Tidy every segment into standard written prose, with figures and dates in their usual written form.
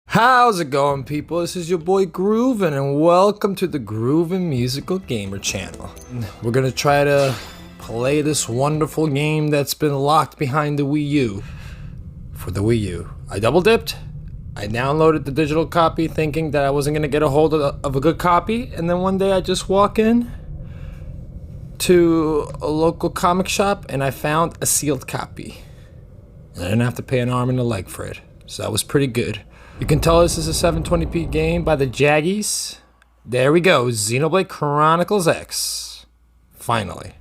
How's it going, people? This is your boy Groovin, and welcome to the Groovin Musical Gamer channel. We're gonna try to play this wonderful game that's been locked behind the Wii U. For the Wii U. I double dipped. I downloaded the digital copy thinking that I wasn't gonna get a hold of a good copy, and then one day I just walk in to a local comic shop and I found a sealed copy. I didn't have to pay an arm and a leg for it, so that was pretty good. You can tell this is a 720p game by the Jaggies. There we go, Xenoblade Chronicles X. Finally.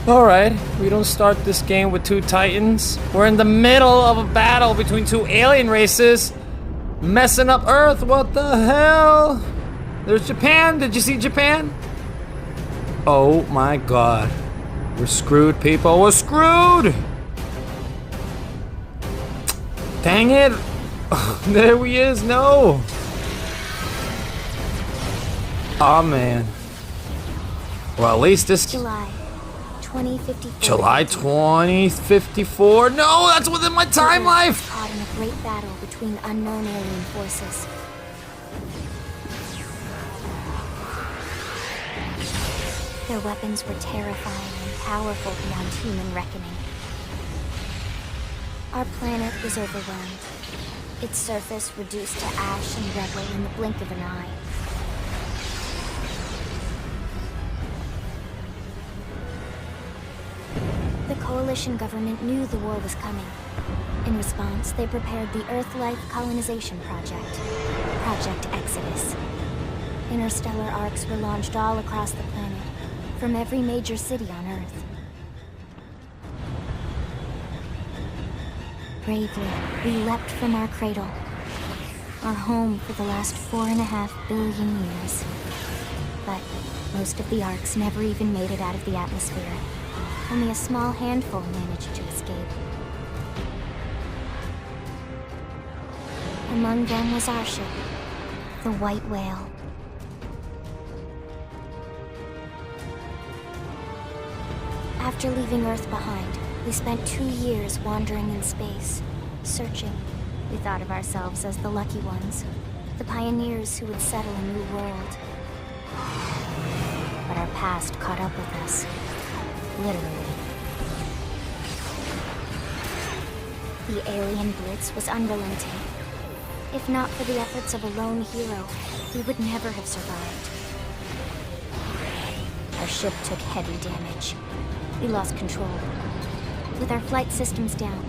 Alright, we don't start this game with two titans. We're in the middle of a battle between two alien races messing up Earth. What the hell? There's Japan. Did you see Japan? Oh my god. We're screwed, people. We're screwed! Dang it! There he is. No! Oh man. Well, at least this... July 2054. July 2054? No, that's within my time life! Caught in a great battle between unknown alien forces. Their weapons were terrifying and powerful beyond human reckoning. Our planet was overwhelmed. Its surface reduced to ash and rubble in the blink of an eye. The coalition government knew the war was coming. In response, they prepared the Earth-Life Colonization Project, Project Exodus. Interstellar arcs were launched all across the planet, from every major city on Earth. Bravely, we leapt from our cradle, our home for the last 4.5 billion years. But most of the arcs never even made it out of the atmosphere. Only a small handful managed to escape. Among them was our ship, the White Whale. After leaving Earth behind, we spent 2 years wandering in space, searching. We thought of ourselves as the lucky ones, the pioneers who would settle a new world. But our past caught up with us, literally. The alien blitz was unrelenting. If not for the efforts of a lone hero, we would never have survived. Our ship took heavy damage. We lost control. With our flight systems down,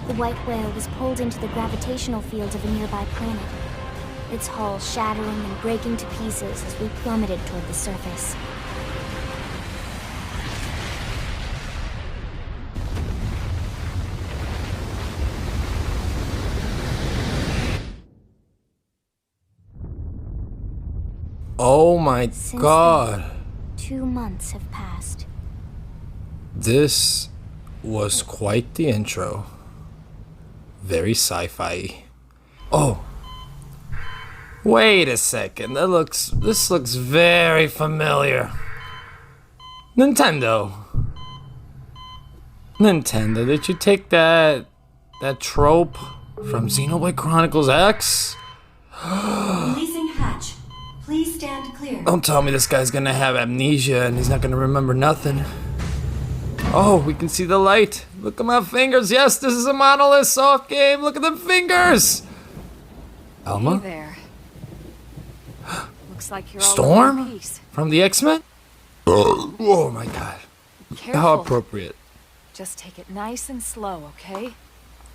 the White Whale was pulled into the gravitational field of a nearby planet, its hull shattering and breaking to pieces as we plummeted toward the surface. Oh my Since god. then, 2 months have passed. This was quite the intro. Very sci-fi. Oh. Wait a second. This looks very familiar. Nintendo. Nintendo, did you take that trope from Xenoblade Chronicles X? Releasing hatch. Please stand clear. Don't tell me this guy's gonna have amnesia and he's not gonna remember nothing. Oh, we can see the light. Look at my fingers. Yes, this is a monolith soft game. Look at the fingers. Elma? Hey there. Looks like you're all in Storm? one piece. From the X-Men? Oh my god. Careful. How appropriate. Just take it nice and slow, okay?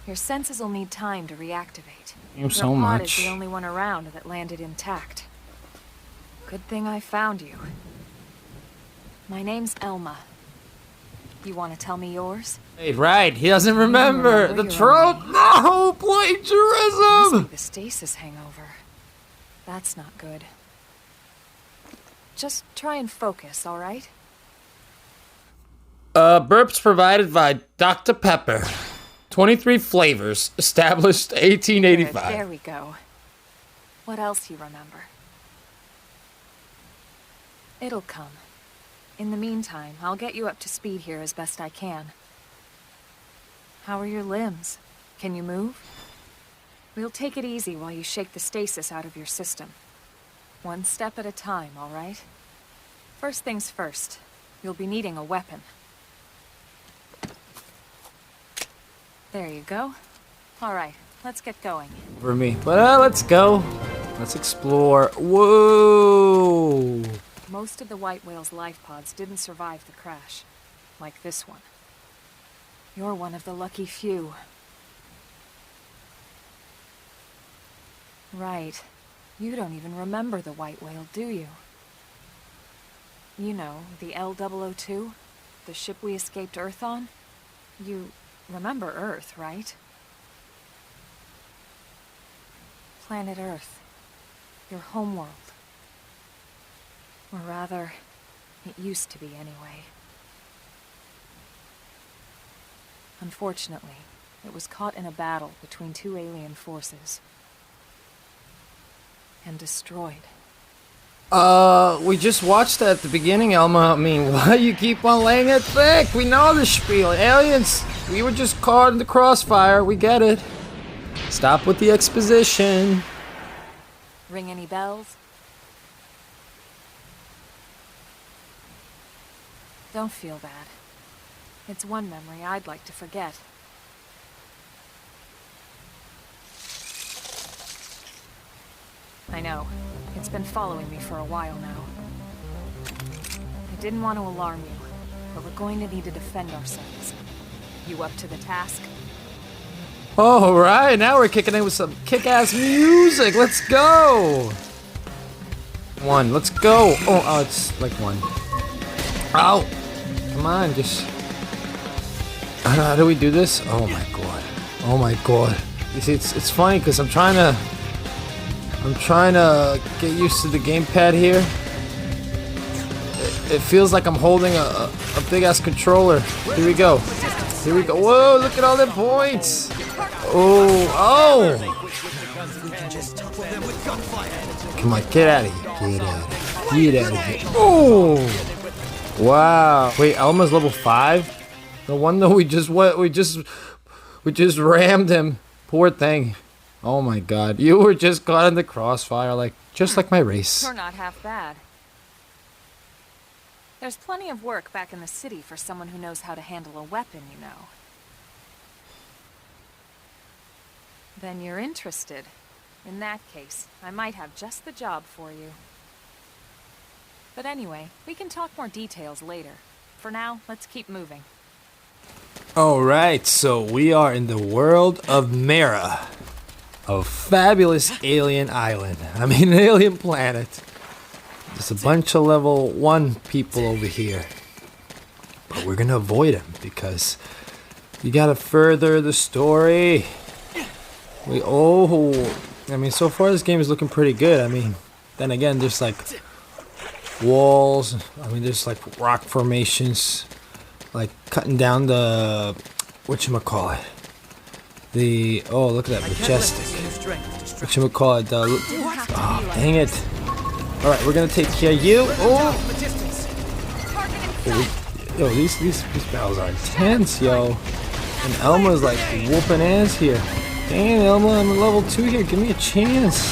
Your senses will need time to reactivate. Thank you Your so pod much. is the only one around that landed intact. Good thing I found you. My name's Elma. You want to tell me yours? Hey, right, he doesn't remember. remember The your trope? own name. No, Must plagiarism! be the stasis hangover. That's not good. Just try and focus, all right? Burps provided by Dr. Pepper. 23 flavors, established 1885. There we go. What else you remember? It'll come. In the meantime, I'll get you up to speed here as best I can. How are your limbs? Can you move? We'll take it easy while you shake the stasis out of your system. One step at a time, all right? First things first, you'll be needing a weapon. There you go. All right, let's get going. For me. But let's go. Let's explore. Whoa! Most of the white whale's life pods didn't survive the crash, like this one. You're one of the lucky few. Right. You don't even remember the white whale, do you? You know, the L-002? The ship we escaped Earth on? You remember Earth, right? Planet Earth. Your homeworld. Or rather, it used to be anyway. Unfortunately, it was caught in a battle between two alien forces. And destroyed. We just watched that at the beginning, Elma. I mean, why you keep on laying it thick? We know the spiel. Aliens, we were just caught in the crossfire. We get it. Stop with the exposition. Ring any bells? Don't feel bad. It's one memory I'd like to forget. I know. It's been following me for a while now. I didn't want to alarm you, but we're going to need to defend ourselves. You up to the task? All right, now we're kicking in with some kick-ass music. Let's go. One, let's go. Oh, it's like one. Ow. Come on, just... How do we do this? Oh my god. Oh my god. You see, it's funny because I'm trying to get used to the gamepad here. It feels like I'm holding a big ass controller. Here we go. Here we go. Whoa, look at all the points. Oh. Come on, get out of here. Get out of here. Oh. Wow. Wait, Elma's level 5? No wonder we just rammed him. Poor thing. Oh my god. You were just caught in the crossfire, just like my race. You're not half bad. There's plenty of work back in the city for someone who knows how to handle a weapon, you know. Then you're interested. In that case, I might have just the job for you. But anyway, we can talk more details later. For now, let's keep moving. Alright, so we are in the world of Mira. A fabulous alien island. I mean, an alien planet. There's a bunch of level 1 people over here. But we're gonna avoid them because you gotta further the story. I mean, so far this game is looking pretty good. I mean, then again, there's like walls. I mean, there's like rock formations, like cutting down the whatchamacallit. Oh, look at that majestic. Whatchamacallit? Dang it! All right, we're gonna take care of you. Yo, these battles are intense, yo. And Elma's like whooping ass here. Dang, Elma, I'm a level 2 here. Give me a chance.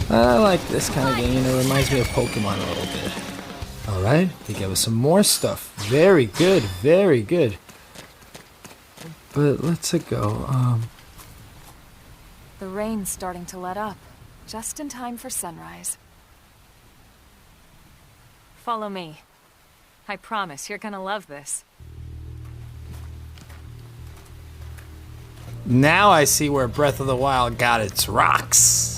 I like this kind of game. It reminds me of Pokemon a little bit. All right, they gave us some more stuff. Very good, very good. But let's go. The rain's starting to let up, just in time for sunrise. Follow me. I promise you're gonna love this. Now I see where Breath of the Wild got its rocks.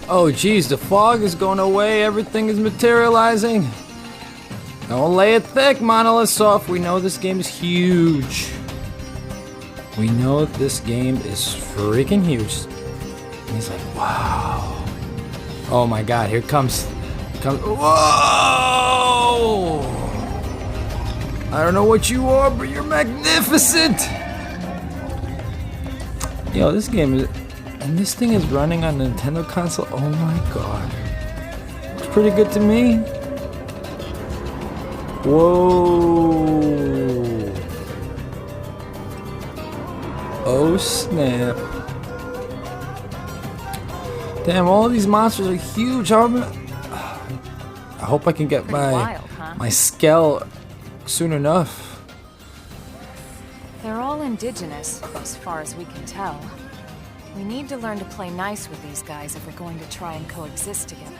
Oh geez, the fog is going away, everything is materializing. Don't lay it thick, Monolith Soft. We know this game is huge. We know this game is freaking huge. And he's like, wow. Oh my god, here comes. Whoa! I don't know what you are, but you're magnificent! Yo, this game is. And this thing is running on a Nintendo console? Oh my god. It's pretty good to me. Whoa. Oh snap. Damn, all these monsters are huge. I hope I can get my Skell soon enough. They're all indigenous, as far as we can tell. We need to learn to play nice with these guys if we're going to try and coexist together.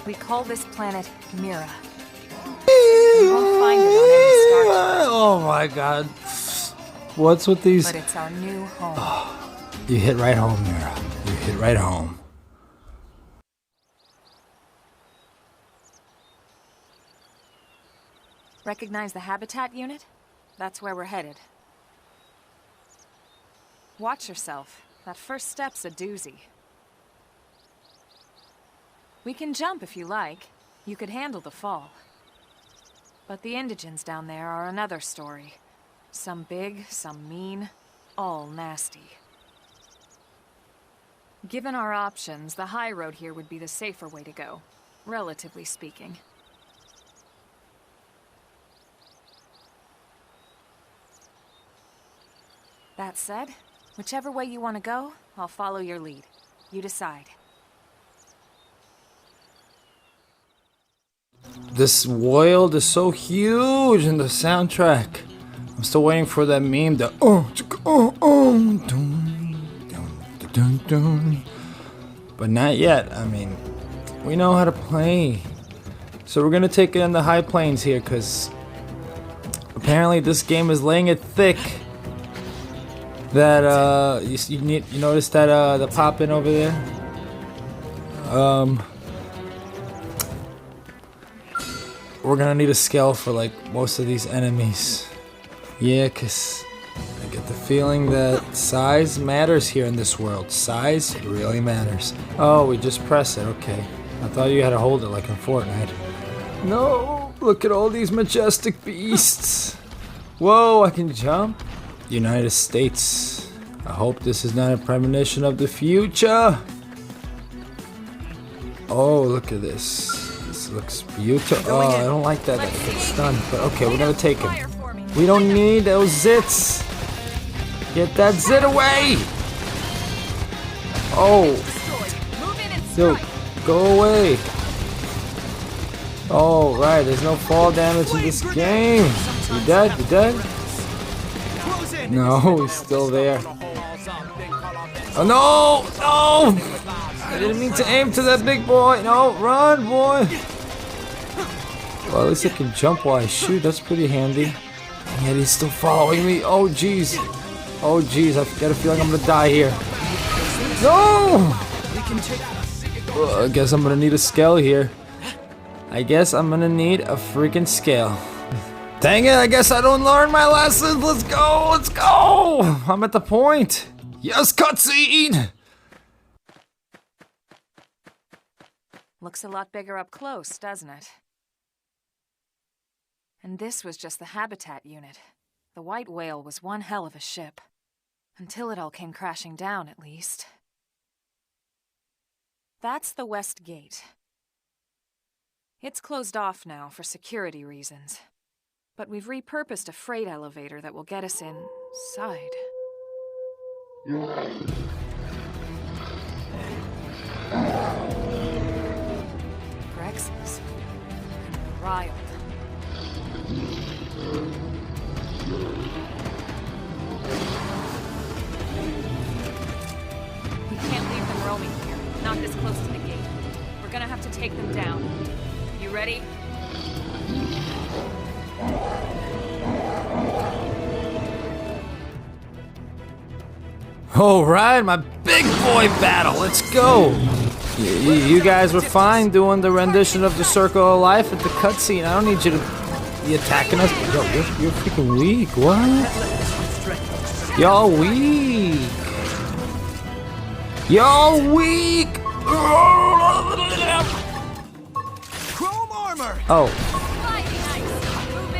We call this planet Mira. You won't find it on any star chart. Oh my god. What's with these? But it's our new home. You hit right home, Mira. You hit right home. Recognize the habitat unit? That's where we're headed. Watch yourself. That first step's a doozy. We can jump if you like. You could handle the fall. But the indigents down there are another story. Some big, some mean, all nasty. Given our options, the high road here would be the safer way to go, relatively speaking. That said, whichever way you want to go, I'll follow your lead. You decide. This world is so huge in the soundtrack. I'm still waiting for that meme. The but not yet. I mean, we know how to play. So we're gonna take it in the high plains here, cause apparently this game is laying it thick. That you notice that the pop in over there. We're gonna need a scale for like most of these enemies. Yeah, cause I get the feeling that size matters here in this world. Size really matters. Oh, we just press it, okay. I thought you had to hold it like in Fortnite. No, look at all these majestic beasts. Whoa, I can jump. United States. I hope this is not a premonition of the future. Oh, look at this. This looks beautiful. Oh, I don't like that. That gets stunned. But okay, we're gonna take him. We don't need those zits. Get that zit away. Oh. Dude, go away. Oh, right. There's no fall damage in this game. You dead? You dead? No, he's still there. Oh, no! No! I didn't mean to aim to that big boy. No, run, boy. Well, at least I can jump while I shoot. That's pretty handy. And yet he's still following me. Oh, jeez. Oh, jeez. I got a feeling I'm gonna die here. No! Well, I guess I'm gonna need a scale here. I guess I'm gonna need a freaking scale. Dang it, I guess I don't learn my lessons. Let's go, let's go! I'm at the point. Yes, cutscene! Looks a lot bigger up close, doesn't it? And this was just the habitat unit. The white whale was one hell of a ship. Until it all came crashing down, at least. That's the west gate. It's closed off now for security reasons. but we've repurposed a freight elevator that will get us inside. Grexes. And they're riled. We can't leave them roaming here, not this close to the gate. We're gonna have to take them down. You ready? Alright, my big boy battle, let's go! You guys were fine doing the rendition of the Circle of Life at the cutscene. I don't need you to be attacking us. Yo, you're freaking weak, what? Y'all weak! Y'all weak! Chrome armor! Oh.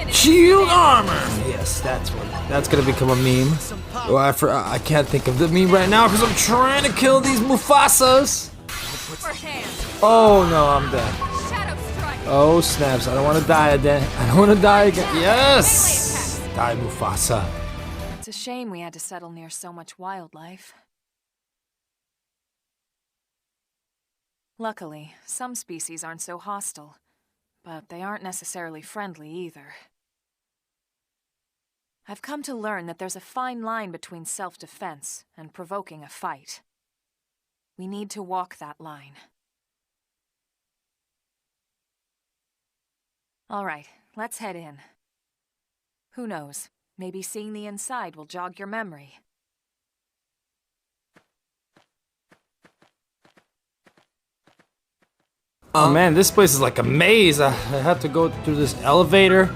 Shield armor! Yes, that's gonna become a meme. Oh, I can't think of the meme right now because I'm trying to kill these Mufasas. Oh no, I'm dead. Oh snaps, I don't want to die again. I don't want to die again. Yes! Die, Mufasa. It's a shame we had to settle near so much wildlife. Luckily, some species aren't so hostile, but they aren't necessarily friendly either. I've come to learn that there's a fine line between self-defense and provoking a fight. We need to walk that line. All right, let's head in. Who knows, maybe seeing the inside will jog your memory. Oh man, this place is like a maze. I have to go through this elevator.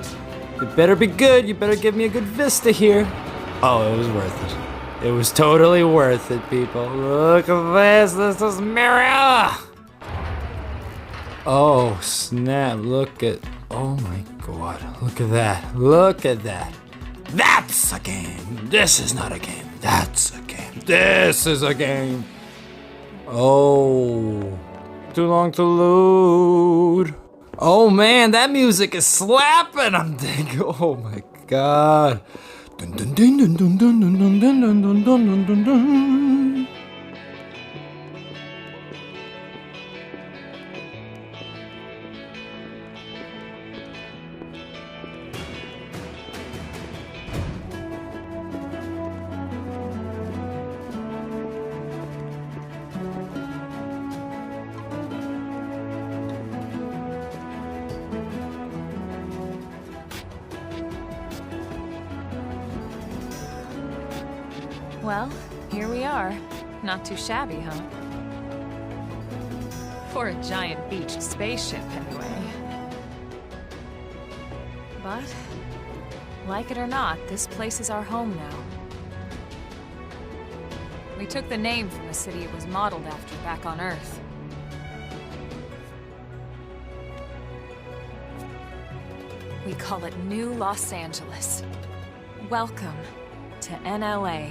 It better be good. You better give me a good vista here. Oh, it was worth it. It was totally worth it, people. Look at this. This is Mira. Oh, snap. Look at... Oh my god. Look at that. Look at that. That's a game. This is not a game. That's a game. This is a game. Oh... Too long to load. Oh man, that music is slapping. I'm thinking, oh my god. Dun, dun, dun, dun, dun, dun, dun, dun, dun, dun, dun, dun, dun. Well, here we are. Not too shabby, huh? For a giant beached spaceship, anyway. But, like it or not, this place is our home now. We took the name from the city it was modeled after back on Earth. We call it New Los Angeles. Welcome to NLA.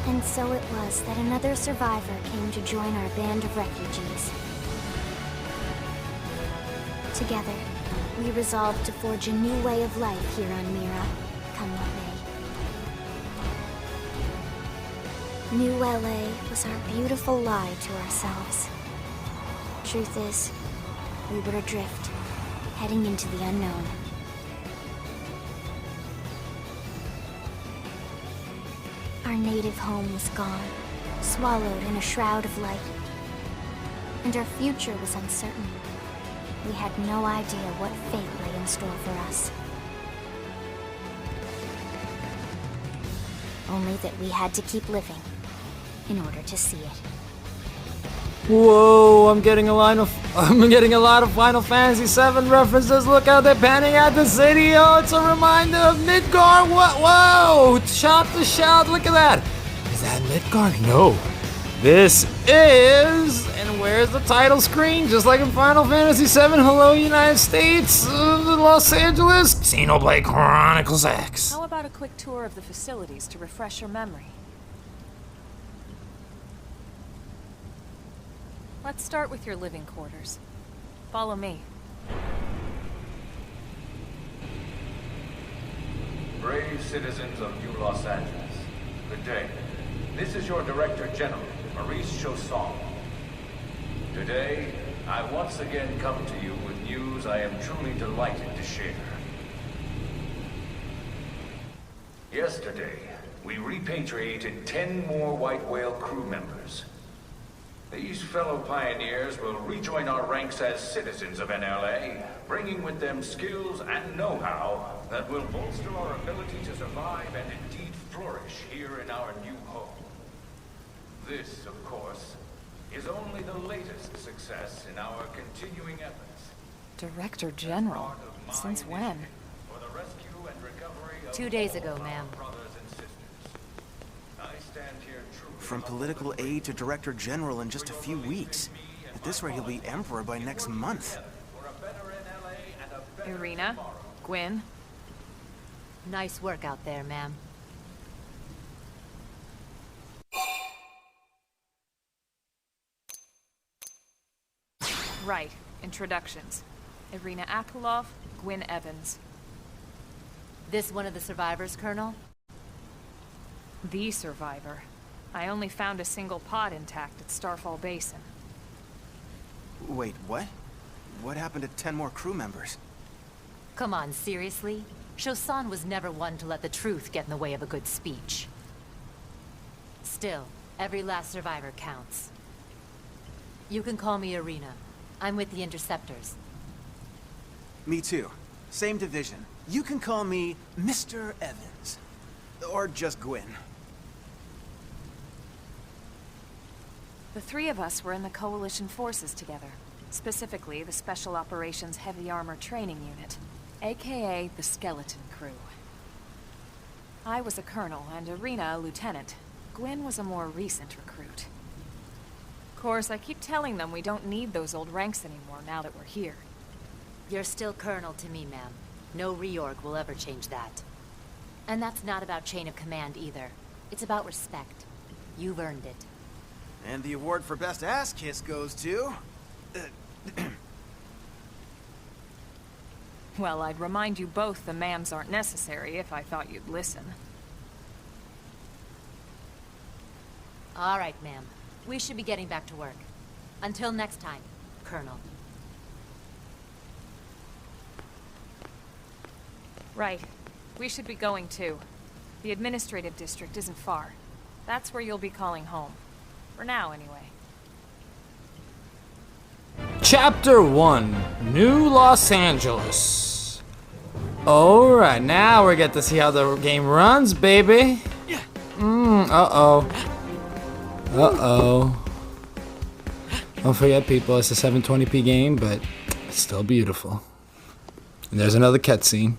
And so it was that another survivor came to join our band of refugees. Together, we resolved to forge a new way of life here on Mira, come what may. New LA was our beautiful lie to ourselves. Truth is, we were adrift, heading into the unknown. Our native home was gone, swallowed in a shroud of light. And our future was uncertain. We had no idea what fate lay in store for us. Only that we had to keep living in order to see it. Whoa, I'm getting a lot of Final Fantasy VII references. Look how they're panning out the city. Oh, it's a reminder of Midgar. What? Whoa! Shot to shout. Look at that. Is that Midgar? No. This is, and where's the title screen? Just like in Final Fantasy VII. Hello, United States, Los Angeles. Xenoblade Chronicles X. How about a quick tour of the facilities to refresh your memory? Let's start with your living quarters. Follow me. Brave citizens of New Los Angeles, good day. This is your Director General, Maurice Chausson. Today, I once again come to you with news I am truly delighted to share. Yesterday, we repatriated 10 more White Whale crew members. These fellow pioneers will rejoin our ranks as citizens of NLA, bringing with them skills and know-how that will bolster our ability to survive and indeed flourish here in our new home. This, of course, is only the latest success in our continuing efforts. Director General? Since when? For the rescue and recovery of 2 days ago, all our ma'am. brothers and sisters. I stand here truly From political aide to Director General in just a few weeks. At this rate, he'll be Emperor by next month. for a better NLA and a better Irina? Gwyn? Nice work out there, ma'am. Right. Introductions. Irina Akulov, Gwyn Evans. This one of the survivors, Colonel? The survivor. I only found a single pod intact at Starfall Basin. Wait, what? What happened to 10 more crew members? Come on, seriously? Chausson was never one to let the truth get in the way of a good speech. Still, every last survivor counts. You can call me Irina. I'm with the Interceptors. Me too. Same division. You can call me Mr. Evans. Or just Gwyn. The three of us were in the Coalition forces together. Specifically, the Special Operations Heavy Armor Training Unit, aka the Skeleton Crew. I was a colonel and Irina a lieutenant. Gwyn was a more recent recruit. Of course, I keep telling them we don't need those old ranks anymore now that we're here. You're still Colonel to me, ma'am. No reorg will ever change that. And that's not about chain of command either. It's about respect. You've earned it. And the award for Best Ass Kiss goes to... Well, I'd remind you both the ma'ams aren't necessary if I thought you'd listen. All right, ma'am. We should be getting back to work. Until next time, Colonel. Right. We should be going too. The administrative district isn't far. That's where you'll be calling home. For now, anyway. Chapter 1, New Los Angeles. Alright, now we get to see how the game runs, baby. Uh-oh. Uh-oh. Don't forget, people, it's a 720p game, but it's still beautiful. And there's another cutscene.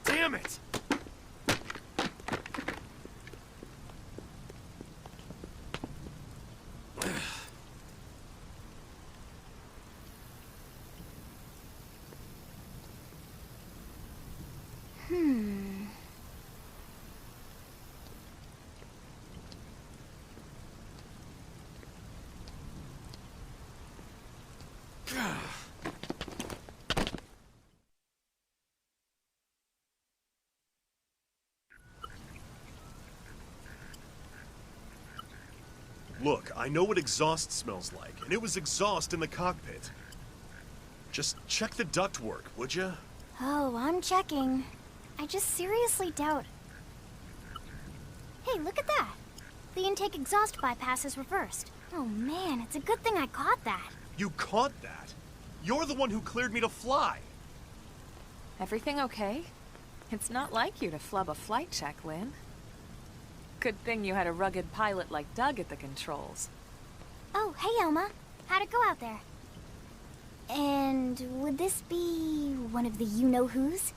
Damn it! Look, I know what exhaust smells like, and it was exhaust in the cockpit. Just check the ductwork, would you? Oh, I'm checking. I just seriously doubt... Hey, look at that! The intake exhaust bypass is reversed. Oh man, it's a good thing I caught that. You caught that? You're the one who cleared me to fly. Everything okay? It's not like you to flub a flight check, Lynn. Good thing you had a rugged pilot like Doug at the controls. Oh, hey Elma. How'd it go out there? And would this be one of the you-know-whos?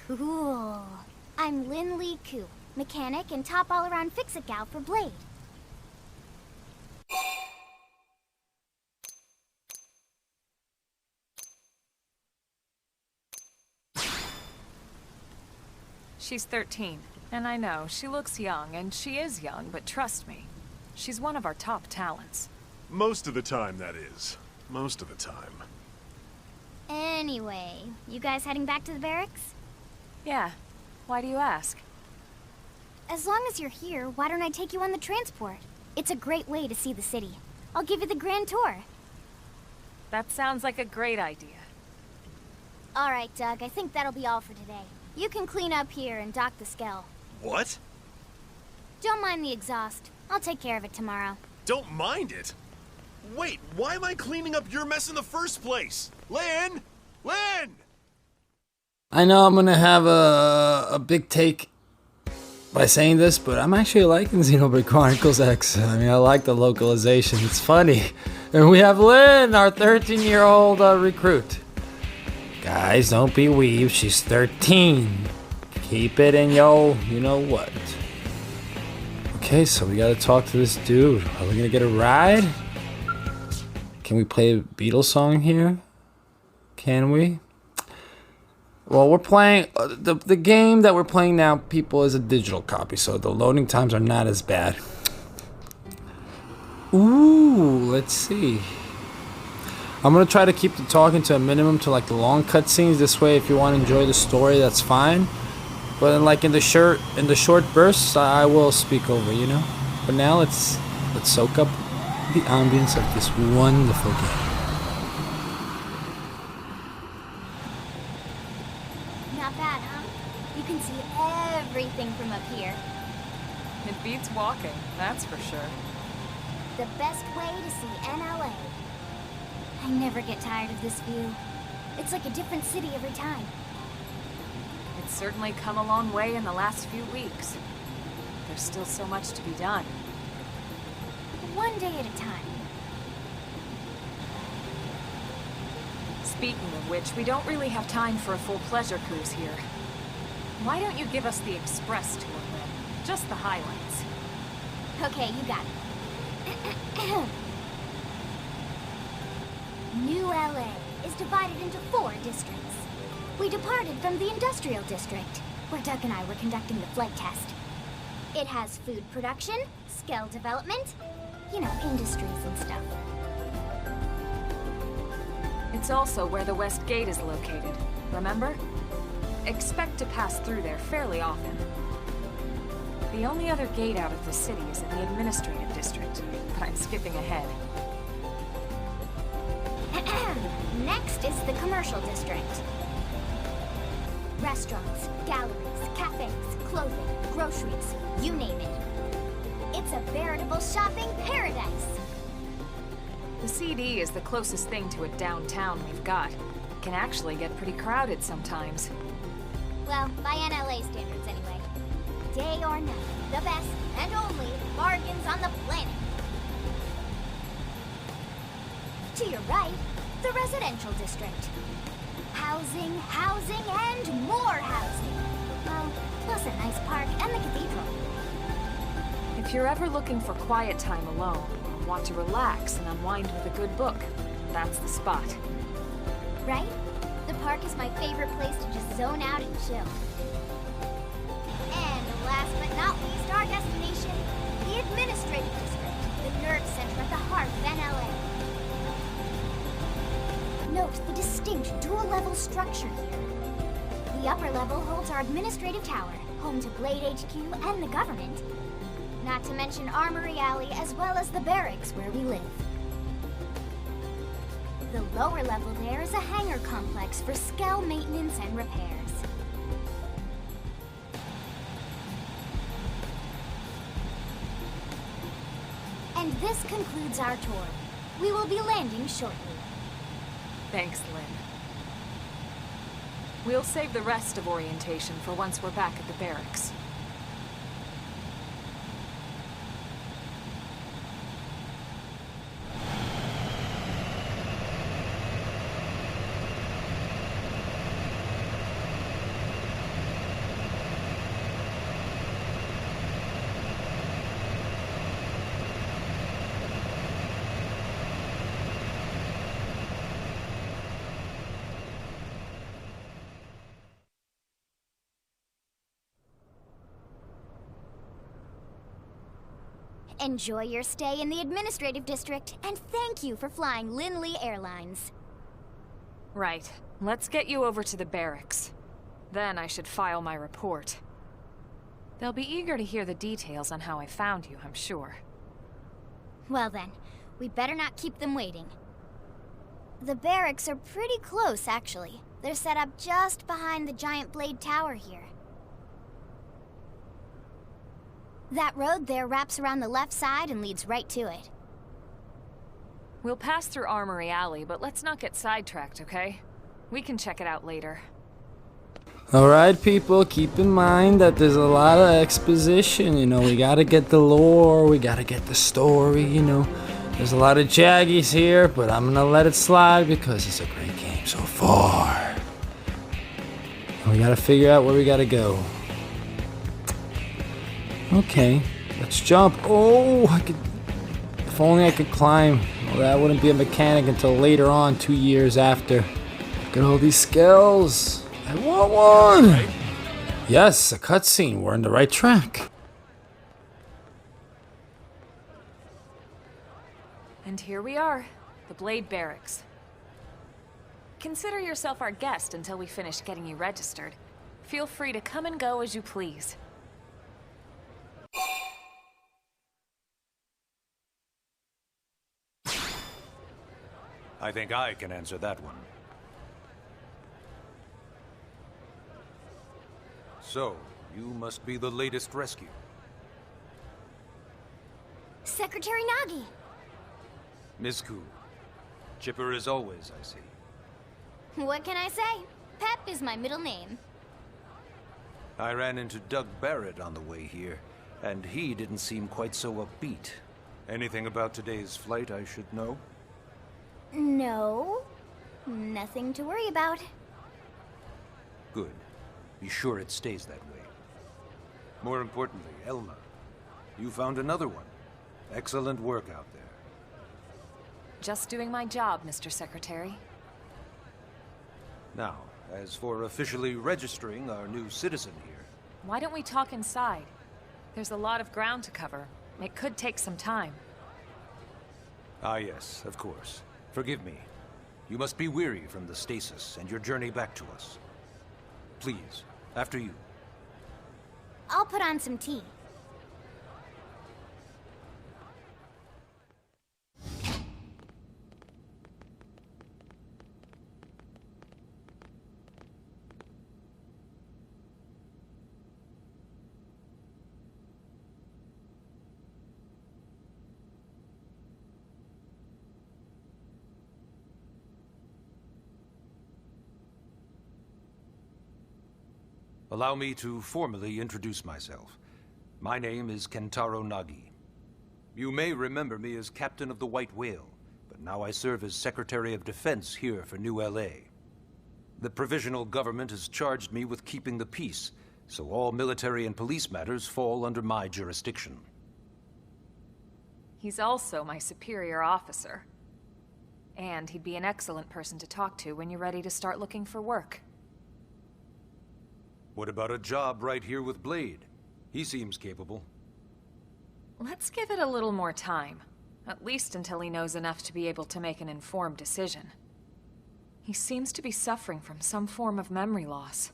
Cool. I'm Lynn Lee Koo, mechanic and top all-around fix-it gal for Blade. She's 13, and I know, she looks young, and she is young, but trust me, she's one of our top talents. Most of the time, that is. Most of the time. Anyway, you guys heading back to the barracks? Yeah. Why do you ask? As long as you're here, why don't I take you on the transport? It's a great way to see the city. I'll give you the grand tour. That sounds like a great idea. All right, Doug, I think that'll be all for today. You can clean up here and dock the Skell. What? Don't mind the exhaust. I'll take care of it tomorrow. Don't mind it? Wait, why am I cleaning up your mess in the first place? Lynn! Lynn! I know I'm gonna have a big take by saying this, but I'm actually liking Xenoblade Chronicles X. I mean, I like the localization. It's funny. And we have Lynn, our 13-year-old recruit. Guys, don't be weebs. She's 13. Keep it in yo, you know what. Okay, so we gotta talk to this dude. Are we gonna get a ride? Can we play a Beatles song here? Can we? Well, we're playing... The game that we're playing now, people, is a digital copy, so the loading times are not as bad. Ooh, let's see. I'm gonna try to keep the talking to a minimum to like the long cutscenes. This way, if you want to enjoy the story, that's fine. But like in the short bursts, I will speak over, you know. But now let's soak up the ambience of this wonderful game. Not bad, huh? You can see everything from up here. It beats walking, that's for sure. The best way to see NLA. I never get tired of this view. It's like a different city every time. It's certainly come a long way in the last few weeks. There's still so much to be done. One day at a time. Speaking of which, we don't really have time for a full pleasure cruise here. Why don't you give us the express tour, Lynn? Just the highlights. Okay, you got it. New LA is divided into 4 districts. We departed from the industrial district, where Doug and I were conducting the flight test. It has food production, skill development, you know, industries and stuff. It's also where the West Gate is located, remember? Expect to pass through there fairly often. The only other gate out of the city is in the administrative district, but I'm skipping ahead. Next is the commercial district. Restaurants, galleries, cafes, clothing, groceries, you name it. It's a veritable shopping paradise. The CD is the closest thing to a downtown we've got. It can actually get pretty crowded sometimes. Well, by NLA standards anyway. Day or night, the best and only bargains on the planet. To your right, the residential district. Housing, housing, and more housing. Well, plus a nice park and the cathedral. If you're ever looking for quiet time alone, or want to relax and unwind with a good book, that's the spot. Right? The park is my favorite place to just zone out and chill. And last but not least, our destination, the administrative district, the nerd center at the heart of NLA. structure here. The upper level holds our administrative tower, home to Blade HQ and the government. Not to mention Armory Alley as well as the barracks where we live. The lower level there is a hangar complex for Skell maintenance and repairs. And this concludes our tour. We will be landing shortly. Thanks, Lynn. We'll save the rest of orientation for once we're back at the barracks. Enjoy your stay in the administrative district, and thank you for flying Lindley Airlines. Right. Let's get you over to the barracks. Then I should file my report. They'll be eager to hear the details on how I found you, I'm sure. Well then, we better not keep them waiting. The barracks are pretty close, actually. They're set up just behind the giant blade tower here. That road there wraps around the left side and leads right to it. We'll pass through Armory Alley, but let's not get sidetracked, okay? We can check it out later. Alright, people, keep in mind that there's a lot of exposition, you know. We gotta get the lore, we gotta get the story, you know. There's a lot of jaggies here, but I'm gonna let it slide because it's a great game so far. We gotta figure out where we gotta go. Okay, let's jump. Oh, if only I could climb. Well, that wouldn't be a mechanic until later on, 2 years after. Look at all these skills. I want one. Yes, a cutscene. We're on the right track. And here we are, the Blade Barracks. Consider yourself our guest until we finish getting you registered. Feel free to come and go as you please. I think I can answer that one. So, you must be the latest rescue. Secretary Nagi! Miss Koo. Chipper as always, I see. What can I say? Pep is my middle name. I ran into Doug Barrett on the way here, and he didn't seem quite so upbeat. Anything about today's flight I should know? No. Nothing to worry about. Good. Be sure it stays that way. More importantly, Elma, you found another one. Excellent work out there. Just doing my job, Mr. Secretary. Now, as for officially registering our new citizen here... Why don't we talk inside? There's a lot of ground to cover. It could take some time. Ah yes, of course. Forgive me. You must be weary from the stasis and your journey back to us. Please, after you. I'll put on some tea. Allow me to formally introduce myself. My name is Kentaro Nagi. You may remember me as Captain of the White Whale, but now I serve as Secretary of Defense here for New LA. The provisional government has charged me with keeping the peace, so all military and police matters fall under my jurisdiction. He's also my superior officer. And he'd be an excellent person to talk to when you're ready to start looking for work. What about a job right here with Blade? He seems capable. Let's give it a little more time. At least until he knows enough to be able to make an informed decision. He seems to be suffering from some form of memory loss.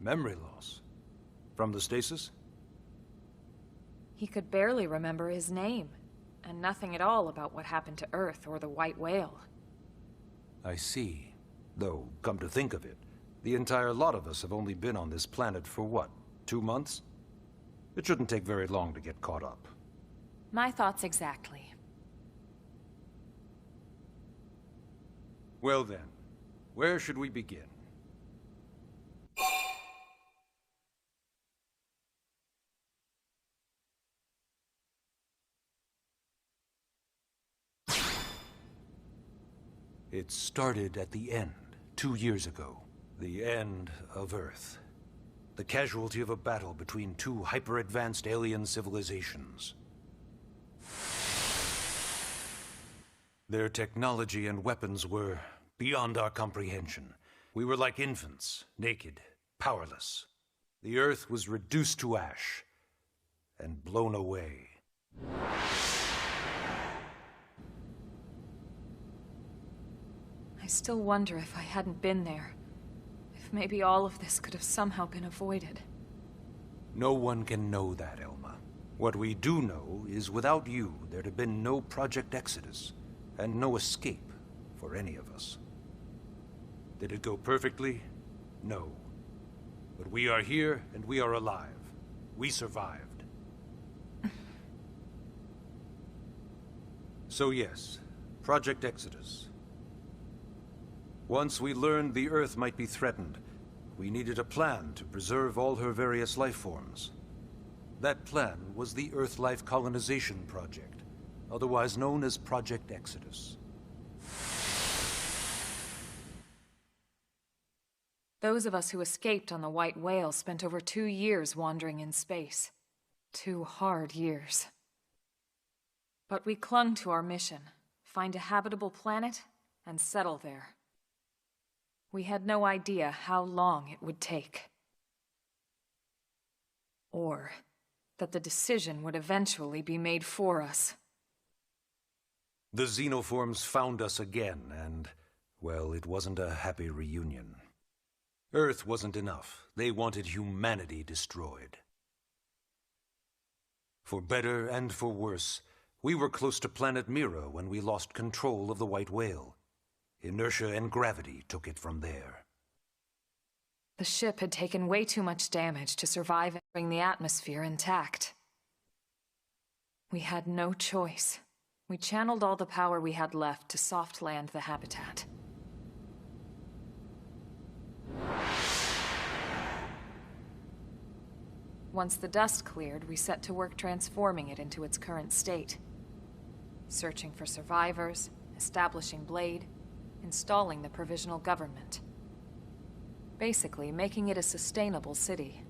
Memory loss? From the stasis? He could barely remember his name, and nothing at all about what happened to Earth or the White Whale. I see. Though, come to think of it, the entire lot of us have only been on this planet for what, 2 months? It shouldn't take very long to get caught up. My thoughts exactly. Well then, where should we begin? It started at the end, 2 years ago. The end of Earth. The casualty of a battle between two hyper-advanced alien civilizations. Their technology and weapons were beyond our comprehension. We were like infants, naked, powerless. The Earth was reduced to ash and blown away. I still wonder if I hadn't been there. If maybe all of this could have somehow been avoided. No one can know that, Elma. What we do know is without you, there'd have been no Project Exodus, and no escape for any of us. Did it go perfectly? No. But we are here, and we are alive. We survived. So yes, Project Exodus. Once we learned the Earth might be threatened, we needed a plan to preserve all her various life forms. That plan was the Earth Life Colonization Project, otherwise known as Project Exodus. Those of us who escaped on the White Whale spent over 2 years wandering in space. 2 hard years. But we clung to our mission, find a habitable planet and settle there. We had no idea how long it would take. Or that the decision would eventually be made for us. The xenoforms found us again, and, well, it wasn't a happy reunion. Earth wasn't enough. They wanted humanity destroyed. For better and for worse, we were close to planet Mira when we lost control of the White Whale. Inertia and gravity took it from there. The ship had taken way too much damage to survive and bring the atmosphere intact. We had no choice. We channeled all the power we had left to soft land the habitat. Once the dust cleared, we set to work transforming it into its current state. Searching for survivors, establishing Blade, installing the provisional government. Basically, making it a sustainable city.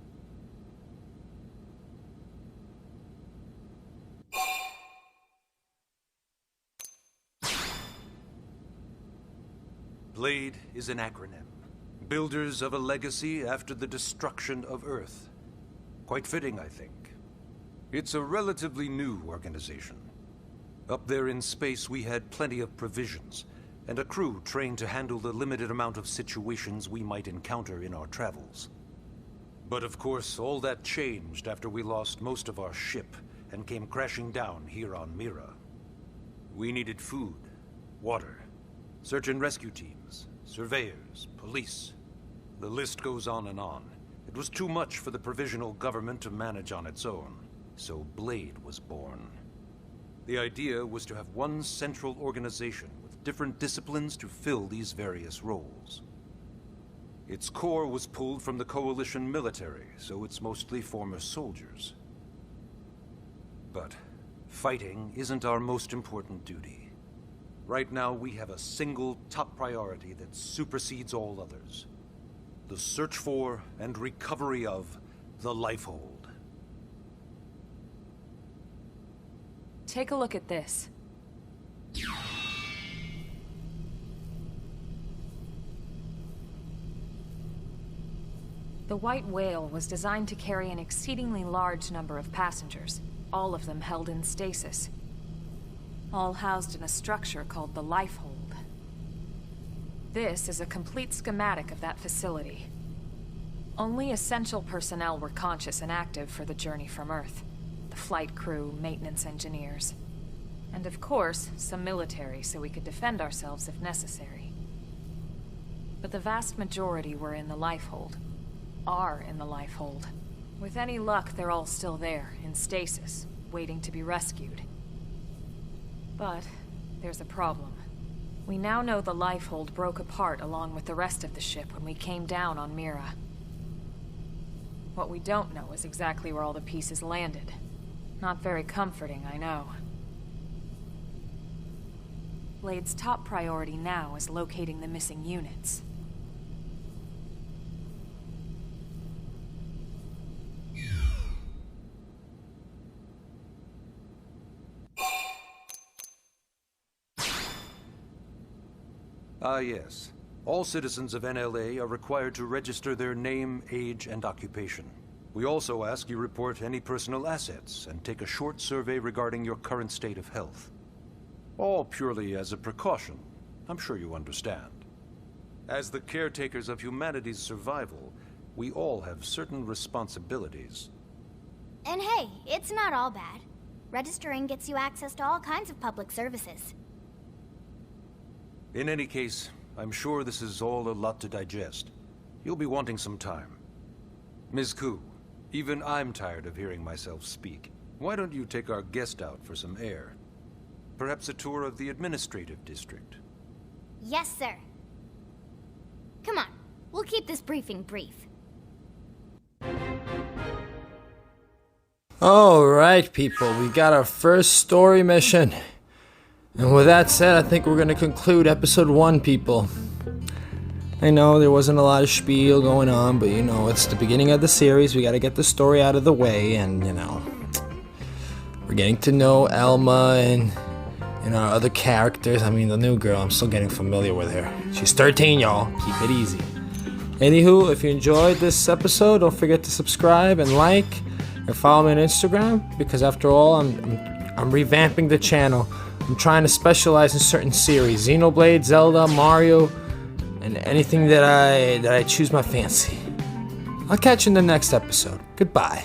Blade is an acronym. Builders of a legacy after the destruction of Earth. Quite fitting, I think. It's a relatively new organization. Up there in space, we had plenty of provisions, and a crew trained to handle the limited amount of situations we might encounter in our travels. But of course, all that changed after we lost most of our ship and came crashing down here on Mira. We needed food, water, search and rescue teams, surveyors, police. The list goes on and on. It was too much for the provisional government to manage on its own, so Blade was born. The idea was to have one central organization with different disciplines to fill these various roles. Its core was pulled from the Coalition military, so it's mostly former soldiers. But fighting isn't our most important duty. Right now, we have a single top priority that supersedes all others. The search for and recovery of the Lifehold. Take a look at this. The White Whale was designed to carry an exceedingly large number of passengers, all of them held in stasis. All housed in a structure called the Lifehold. This is a complete schematic of that facility. Only essential personnel were conscious and active for the journey from Earth. The flight crew, maintenance engineers. And of course, some military so we could defend ourselves if necessary. But the vast majority were in the lifehold. Are in the lifehold. With any luck, they're all still there, in stasis, waiting to be rescued. But there's a problem. We now know the lifehold broke apart along with the rest of the ship when we came down on Mira. What we don't know is exactly where all the pieces landed. Not very comforting, I know. Blade's top priority now is locating the missing units. Ah, yes. All citizens of NLA are required to register their name, age, and occupation. We also ask you report any personal assets and take a short survey regarding your current state of health. All purely as a precaution. I'm sure you understand. As the caretakers of humanity's survival, we all have certain responsibilities. And hey, it's not all bad. Registering gets you access to all kinds of public services. In any case, I'm sure this is all a lot to digest. You'll be wanting some time. Ms. Koo, even I'm tired of hearing myself speak. Why don't you take our guest out for some air? Perhaps a tour of the administrative district. Yes, sir. Come on, we'll keep this briefing brief. Alright, people, we got our first story mission. And with that said, I think we're going to conclude episode 1, people. I know there wasn't a lot of spiel going on, but you know, it's the beginning of the series. We got to get the story out of the way, and you know, we're getting to know Elma and our other characters. I mean, the new girl, I'm still getting familiar with her. She's 13, y'all. Keep it easy. Anywho, if you enjoyed this episode, don't forget to subscribe and like and follow me on Instagram, because after all, I'm revamping the channel. I'm trying to specialize in certain series: Xenoblade, Zelda, Mario, and anything that I choose my fancy. I'll catch you in the next episode. Goodbye.